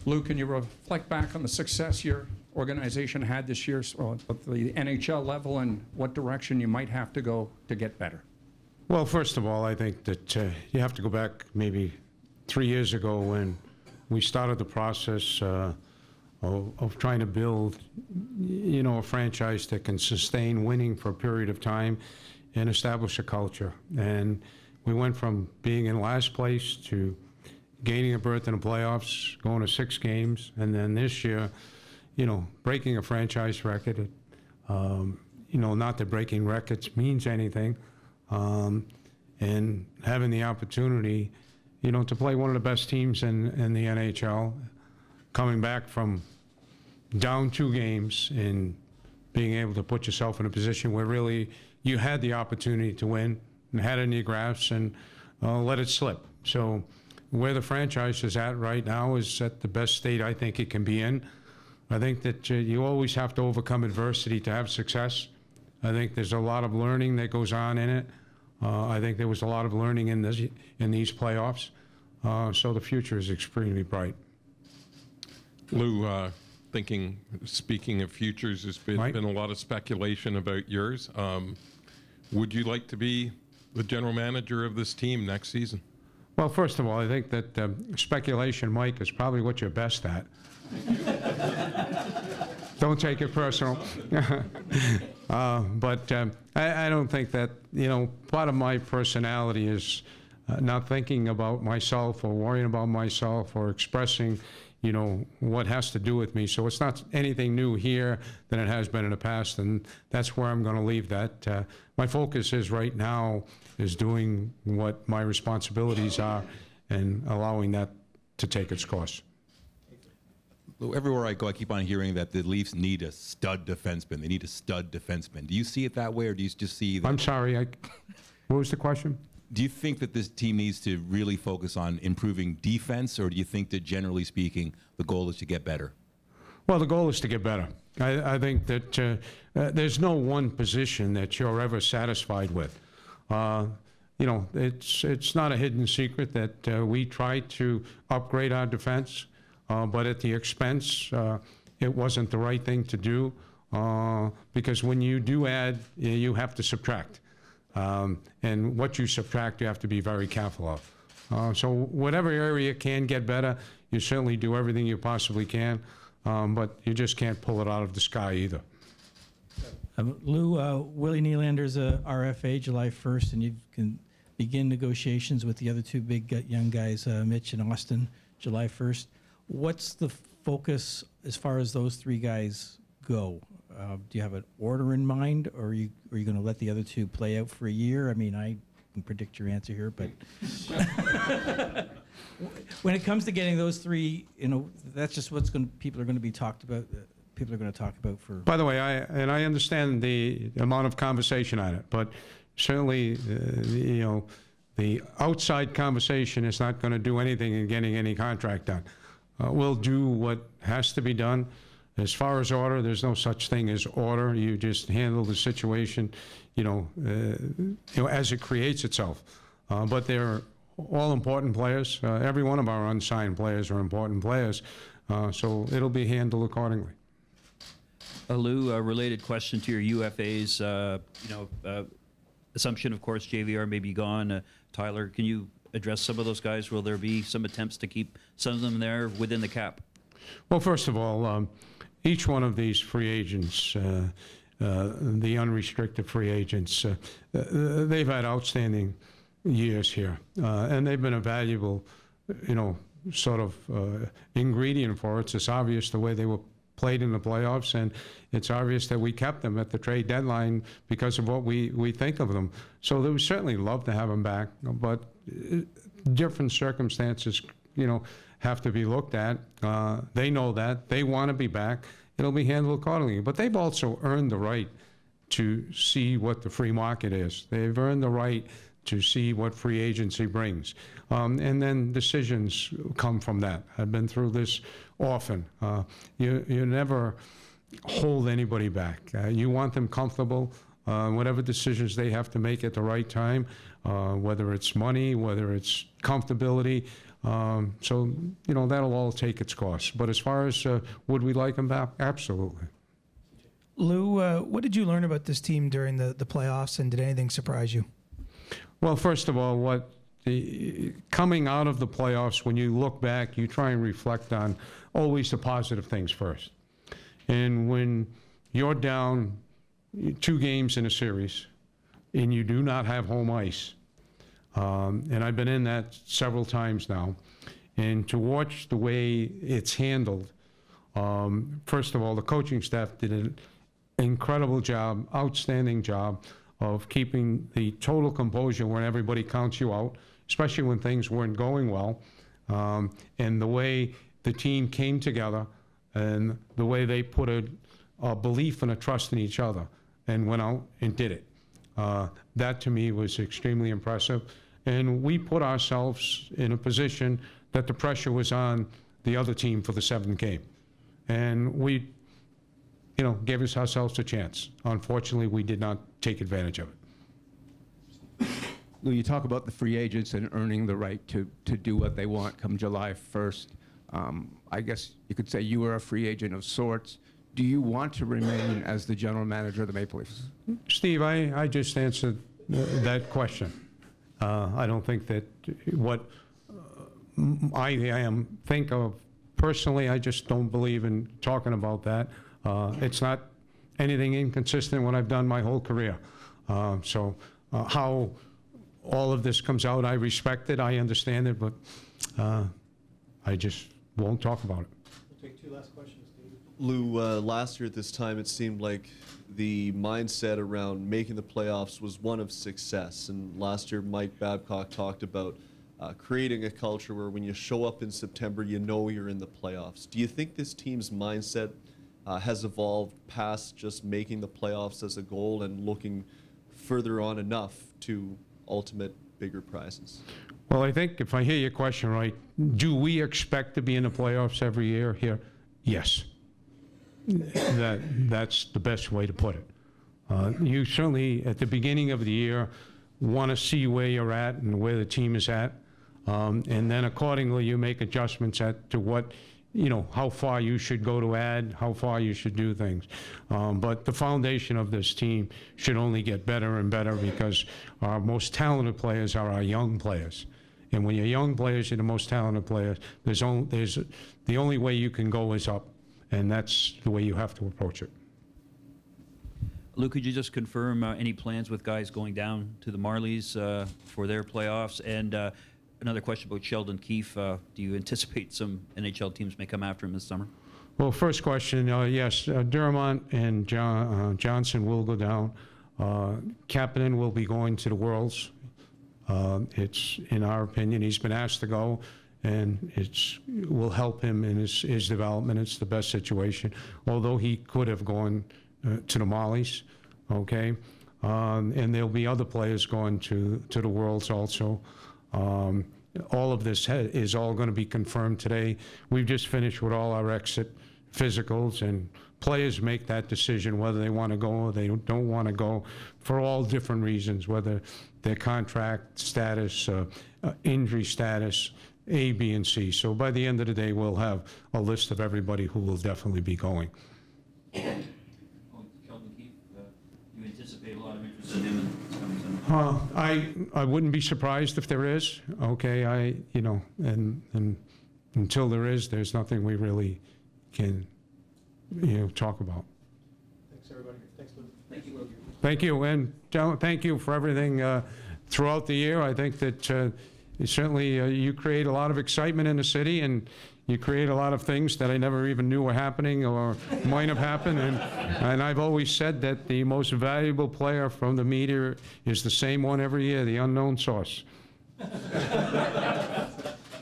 Lou, can you reflect back on the success your organization had this year at the NHL level and what direction you might have to go to get better? Well, first of all, I think that you have to go back maybe 3 years ago when we started the process of trying to build, a franchise that can sustain winning for a period of time and establish a culture. And we went from being in last place to gaining a berth in the playoffs, going to 6 games, and then this year, breaking a franchise record. Not that breaking records means anything, and having the opportunity, to play one of the best teams in the NHL, coming back from down 2 games and being able to put yourself in a position where really you had the opportunity to win and had it in your grasp and let it slip. So where the franchise is at right now is at the best state I think it can be in. I think that you always have to overcome adversity to have success. I think there's a lot of learning that goes on in it. I think there was a lot of learning in these playoffs. So the future is extremely bright. Lou, speaking of futures, there's been a lot of speculation about yours. Would you like to be the general manager of this team next season? Well, first of all, I think that speculation, Mike, is probably what you're best at. Don't take it personal. But I don't think that, part of my personality is not thinking about myself or worrying about myself or expressing, what has to do with me. So it's not anything new here than it has been in the past, and that's where I'm going to leave that. My focus is right now is doing what my responsibilities are and allowing that to take its course. Everywhere I go, I keep on hearing that the Leafs need a stud defenseman. They need a stud defenseman. Do you see it that way, or do you just see that? I'm sorry, what was the question? Do you think that this team needs to really focus on improving defense, or do you think that, generally speaking, the goal is to get better? Well, the goal is to get better. I think that there's no one position that you're ever satisfied with. It's not a hidden secret that we try to upgrade our defense, but at the expense, it wasn't the right thing to do, because when you do add, you have to subtract. And what you subtract, you have to be very careful of. So whatever area can get better, you certainly do everything you possibly can, but you just can't pull it out of the sky either. Lou, Willie Nylander's a RFA July 1st, and you can begin negotiations with the other 2 big young guys, Mitch and Austin, July 1st. What's the focus as far as those 3 guys go? Do you have an order in mind, or are you going to let the other 2 play out for a year? I mean, I can predict your answer here, but when it comes to getting those 3, that's just people are going to be talked about. People are going to talk about for. By the way, I understand the amount of conversation on it, but certainly, the outside conversation is not going to do anything in getting any contract done. We'll do what has to be done. As far as order, there's no such thing as order. You just handle the situation, as it creates itself. But they're all important players. Every one of our unsigned players are important players. So it'll be handled accordingly. Lou, a related question to your UFAs. Assumption, of course, JVR may be gone. Tyler, can you address some of those guys? Will there be some attempts to keep some of them there within the cap? Well, first of all, each one of these free agents, the unrestricted free agents, they've had outstanding years here, and they've been a valuable, sort of ingredient for it. It's obvious the way they were played in the playoffs, and it's obvious that we kept them at the trade deadline because of what we think of them. So they would certainly love to have them back, but different circumstances, have to be looked at. They know that. They want to be back. It'll be handled accordingly. But they've also earned the right to see what the free market is. They've earned the right to see what free agency brings. And then decisions come from that. I've been through this often. You never hold anybody back. You want them comfortable. Whatever decisions they have to make at the right time, whether it's money, whether it's comfortability, So, that'll all take its course. But as far as would we like them back? Absolutely. Lou, what did you learn about this team during the playoffs, and did anything surprise you? Well, first of all, coming out of the playoffs, when you look back, you try and reflect on always the positive things first. And when you're down 2 games in a series and you do not have home ice, and I've been in that several times now, and to watch the way it's handled, first of all, the coaching staff did an incredible job, outstanding job of keeping the total composure when everybody counts you out, especially when things weren't going well, and the way the team came together and the way they put a belief and a trust in each other and went out and did it. That to me was extremely impressive. And we put ourselves in a position that the pressure was on the other team for the 7th game. And we, gave ourselves a chance. Unfortunately, we did not take advantage of it. Lou, you talk about the free agents and earning the right to do what they want come July 1st. I guess you could say you were a free agent of sorts. Do you want to remain as the general manager of the Maple Leafs? Steve, I just answered that question. I don't think that what I think of personally, I just don't believe in talking about that. It's not anything inconsistent with what I've done my whole career. So how all of this comes out, I respect it, I understand it, but I just won't talk about it. We'll take 2 last questions, David. Lou, last year at this time, it seemed like the mindset around making the playoffs was one of success. And last year, Mike Babcock talked about creating a culture where when you show up in September, you know you're in the playoffs. Do you think this team's mindset has evolved past just making the playoffs as a goal and looking further on enough to ultimate bigger prizes? Well, I think if I hear your question right, do we expect to be in the playoffs every year here? Yes. That's the best way to put it. You certainly, at the beginning of the year, want to see where you're at and where the team is at. And then accordingly, you make adjustments to what, how far you should go to add, how far you should do things. But the foundation of this team should only get better and better because our most talented players are our young players. And when you're young players, you're the most talented players. The only way you can go is up, and that's the way you have to approach it. Lou, could you just confirm any plans with guys going down to the Marlies for their playoffs? And another question about Sheldon Keefe. Do you anticipate some NHL teams may come after him this summer? Well, first question, yes, Durmont and Johnson will go down. Kapanen will be going to the Worlds. It's, in our opinion, he's been asked to go, and it will help him in his development. It's the best situation, although he could have gone to the Marlies, okay? And there'll be other players going to the Worlds also. All of this is all going to be confirmed today. We've just finished with all our exit physicals, and players make that decision whether they want to go or they don't want to go for all different reasons, whether their contract status, injury status, A, B, and C. So by the end of the day, we'll have a list of everybody who will definitely be going. Sheldon Keefe, you anticipate a lot of interest in him in this coming summer? I wouldn't be surprised if there is. Okay, and until there is, there's nothing we really can, talk about. Thanks, everybody. Thanks, Lou. Thank you. Thank you, and thank you for everything throughout the year. I think that certainly you create a lot of excitement in the city, and you create a lot of things that I never even knew were happening or might have happened. And I've always said that the most valuable player from the media is the same one every year, the unknown source.